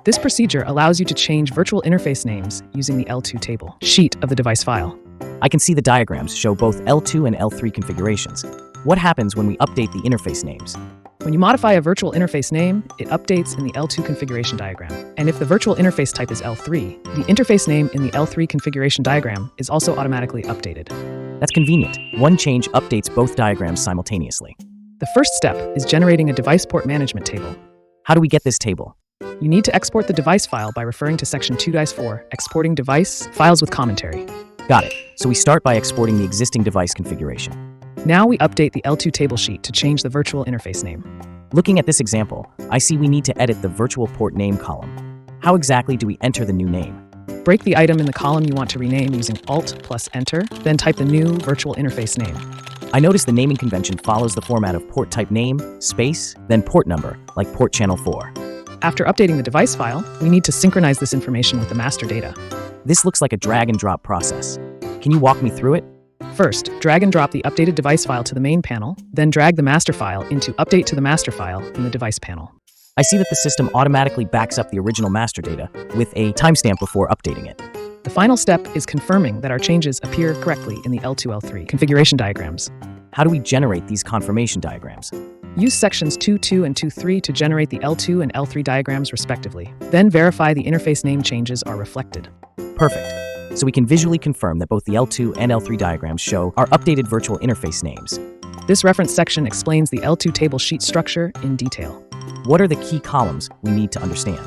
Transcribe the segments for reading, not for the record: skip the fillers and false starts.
This procedure allows you to change virtual interface names using the L2 table sheet of the device file. I can see the diagrams show both L2 and L3 configurations. What happens when we update the interface names? When you modify a virtual interface name, it updates in the L2 configuration diagram. And if the virtual interface type is L3, the interface name in the L3 configuration diagram is also automatically updated. That's convenient. One change updates both diagrams simultaneously. The first step is generating a device port management table. How do we get this table? You need to export the device file by referring to section 2-4, exporting device files with commentary. Got it. So we start by exporting the existing device configuration. Now we update the L2 table sheet to change the virtual interface name. Looking at this example, I see we need to edit the virtual port name column. How exactly do we enter the new name? Break the item in the column you want to rename using Alt plus Enter, then type the new virtual interface name. I notice the naming convention follows the format of port type name, space, then port number, like port channel 4. After updating the device file, we need to synchronize this information with the master data. This looks like a drag and drop process. Can you walk me through it? First, drag and drop the updated device file to the main panel, then drag the master file into Update to the master file in the device panel. I see that the system automatically backs up the original master data with a timestamp before updating it. The final step is confirming that our changes appear correctly in the L2-L3 configuration diagrams. How do we generate these confirmation diagrams? Use sections 2.2 and 2.3 to generate the L2 and L3 diagrams respectively. Then verify the interface name changes are reflected. Perfect. So we can visually confirm that both the L2 and L3 diagrams show our updated virtual interface names. This reference section explains the L2 table sheet structure in detail. What are the key columns we need to understand?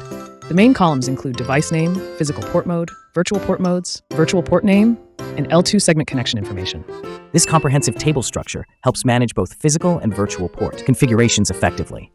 The main columns include device name, physical port mode, virtual port modes, virtual port name, and L2 segment connection information. This comprehensive table structure helps manage both physical and virtual port configurations effectively.